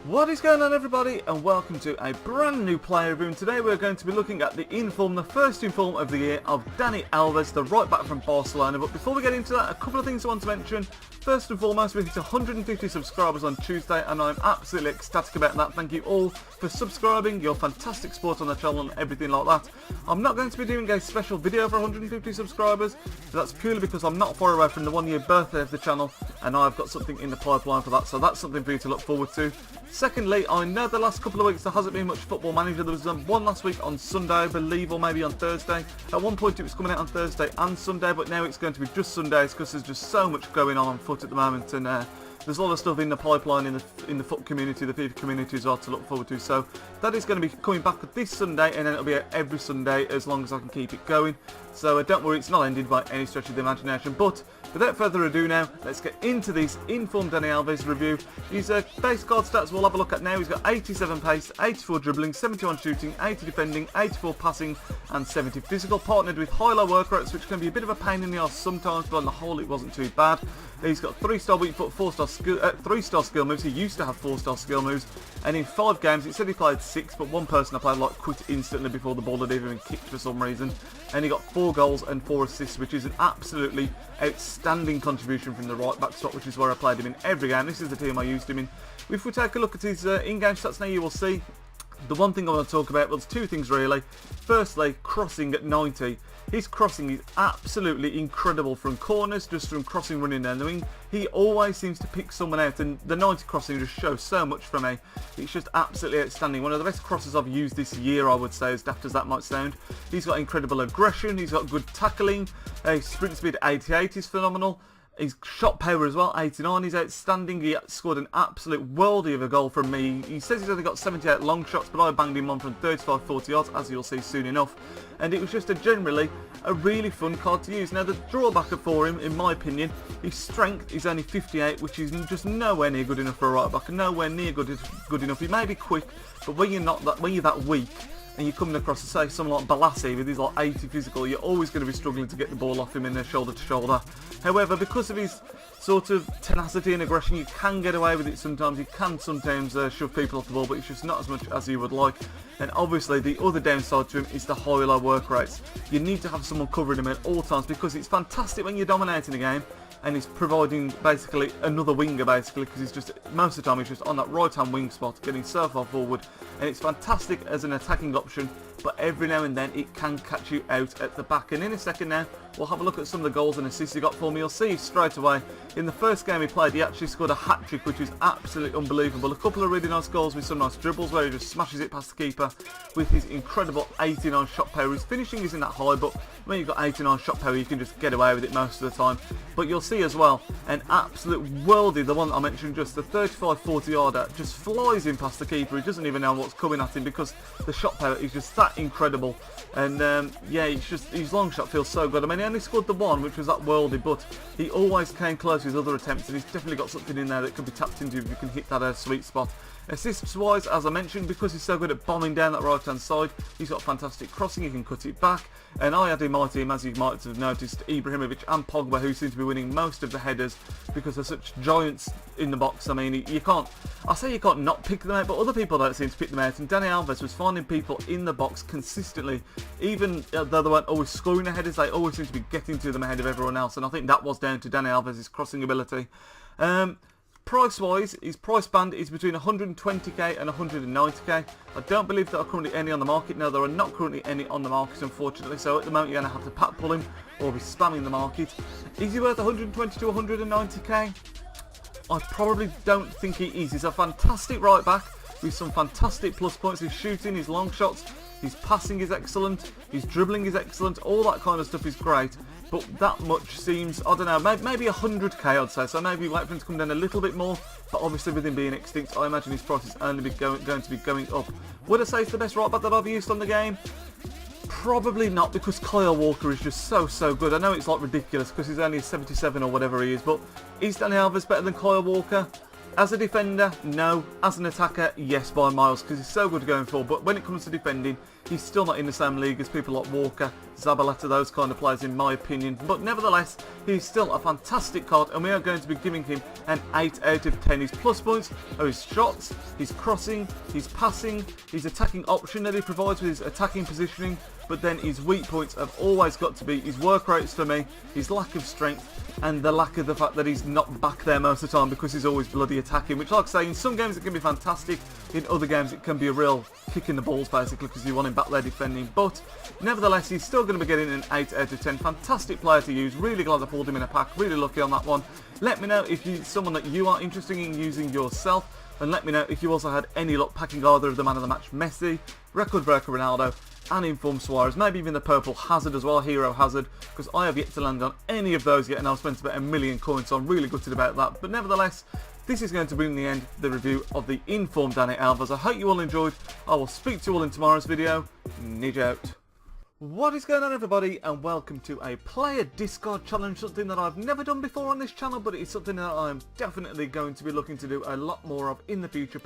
What is going on, everybody, and welcome to a brand new player review. And today we're going to be looking at the inform, the first inform of the year of Dani Alves, the right back from Barcelona. But before we get into that, a couple of things I want to mention. First and foremost, we hit 150 subscribers on Tuesday, and I'm absolutely ecstatic about that. Thank you all for subscribing, your fantastic support on the channel and everything like that. I'm not going to be doing a special video for 150 subscribers, but that's purely because I'm not far away from the 1-year birthday of the channel, and I've got something in the pipeline for that, so that's something for you to look forward to. Secondly, I know the last couple of weeks there hasn't been much Football Manager. There was one last week on Sunday, I believe, or maybe on Thursday. At one point it was coming out on Thursday and Sunday, but now it's going to be just Sundays because there's just so much going on foot at the moment, and there's a lot of stuff in the pipeline in the FUT community, the FIFA community as well, to look forward to. So that is going to be coming back this Sunday, and then it'll be every Sunday as long as I can keep it going. So don't worry, it's not ended by any stretch of the imagination. But without further ado now, let's get into this Inform Dani Alves review. His base card stats we'll have a look at now. He's got 87 pace, 84 dribbling, 71 shooting, 80 defending, 84 passing and 70 physical, partnered with high-low work rates, which can be a bit of a pain in the arse sometimes, but on the whole it wasn't too bad. He's got 3-star weak foot, 3-star skill moves. He used to have 4-star skill moves, and in 5 games it said he played 6, but one person I played like quit instantly before the ball had even been kicked for some reason. And he got 4 goals and 4 assists, which is an absolutely outstanding contribution from the right back spot, which is where I played him in every game. This is the team I used him in. If we take a look at his in-game stats now, you will see the one thing I want to talk about, well, there's 2 things really. Firstly, crossing at 90. His crossing is absolutely incredible from corners, just from crossing running down the wing. He always seems to pick someone out, and the 90 crossing just shows so much for me. It's just absolutely outstanding. One of the best crosses I've used this year, I would say, as daft as that might sound. He's got incredible aggression, he's got good tackling, his sprint speed 88 is phenomenal. His shot power as well, 89, is outstanding. He scored an absolute worldie of a goal from me. He says he's only got 78 long shots, but I banged him on from 35-40 yards, as you'll see soon enough. And it was just generally a really fun card to use. Now, the drawback for him, in my opinion, his strength is only 58, which is just nowhere near good enough for a right back, and nowhere near good enough. He may be quick, but when you're that weak, and you're coming across, say, someone like Balassi with his like 80 physical, you're always going to be struggling to get the ball off him in the shoulder to shoulder. However, because of his sort of tenacity and aggression, you can get away with it sometimes. You can sometimes shove people off the ball, but it's just not as much as you would like. And obviously the other downside to him is the high-low work rates. You need to have someone covering him at all times, because it's fantastic when you're dominating a game and he's providing basically another winger, basically, because he's just, most of the time he's just on that right hand wing spot getting so far forward, and it's fantastic as an attacking option, but every now and then it can catch you out at the back. And in a second now we'll have a look at some of the goals and assists he got for me. You'll see straight away in the first game he played, he actually scored a hat-trick, which is absolutely unbelievable. A couple of really nice goals with some nice dribbles where he just smashes it past the keeper with his incredible 89 shot power. His finishing isn't that high, but when you've got 89 shot power you can just get away with it most of the time. But you'll see as well an absolute worldie, the one that I mentioned, just the 35-40 yarder, just flies in past the keeper. He doesn't even know what's coming at him because the shot power is just that incredible. And yeah, it's just, his long shot feels so good. I mean, he only scored the one, which was that worldie, but he always came close with other attempts, and he's definitely got something in there that could be tapped into if you can hit that sweet spot. Assists wise, as I mentioned, because he's so good at bombing down that right hand side, he's got fantastic crossing, he can cut it back. And I had in my team, as you might have noticed, Ibrahimovic and Pogba, who seem to be winning most of the headers because they're such giants in the box. I mean, you can't, I say you can't not pick them out, but other people don't seem to pick them out, and Dani Alves was finding people in the box consistently. Even though they weren't always scoring the headers, they always seem to be getting to them ahead of everyone else, and I think that was down to Dani Alves' crossing ability. Price-wise, his price band is between 120k and 190k. I don't believe there are currently any on the market. No, there are not currently any on the market, unfortunately. So at the moment, you're going to have to pat pull him or be spamming the market. Is he worth 120 to 190k? I probably don't think he is. He's a fantastic right back with some fantastic plus points. His shooting, his long shots, his passing is excellent, his dribbling is excellent, all that kind of stuff is great. But that much seems, I don't know, maybe 100k I'd say, so maybe wait for him to come down a little bit more, but obviously with him being extinct, I imagine his price is only going to be going up. Would I say it's the best right back that I've used on the game? Probably not, because Kyle Walker is just so good. I know it's like ridiculous because he's only a 77 or whatever he is, but is Dani Alves better than Kyle Walker? As a defender, no. As an attacker, yes, by miles, because he's so good going forward. But when it comes to defending, He's still not in the same league as people like Walker, Zabaleta, those kind of players in my opinion, but nevertheless, he's still a fantastic card, and we are going to be giving him an 8 out of 10. His plus points are his shots, his crossing, his passing, his attacking option that he provides with his attacking positioning, but then his weak points have always got to be his work rates for me, his lack of strength, and the lack of the fact that he's not back there most of the time because he's always bloody attacking, which, like I say, in some games it can be fantastic, in other games it can be a real kick in the balls basically because you want him back there defending, but nevertheless he's still going to be getting an 8 out of 10. Fantastic player to use, really glad I pulled him in a pack, really lucky on that one. Let me know if he's someone that you are interested in using yourself, and let me know if you also had any luck packing either of the man of the match Messi, record breaker Ronaldo, and Inform Suarez, maybe even the purple Hazard as well, Hero Hazard, because I have yet to land on any of those yet, and I've spent about 1 million coins, so I'm really gutted about that. But nevertheless, this is going to bring the end the review of the Inform Dani Alves. I hope you all enjoyed. I will speak to you all in tomorrow's video. Nidge out. What is going on, everybody, and welcome to a player discard challenge, something that I've never done before on this channel, but it's something that I'm definitely going to be looking to do a lot more of in the future,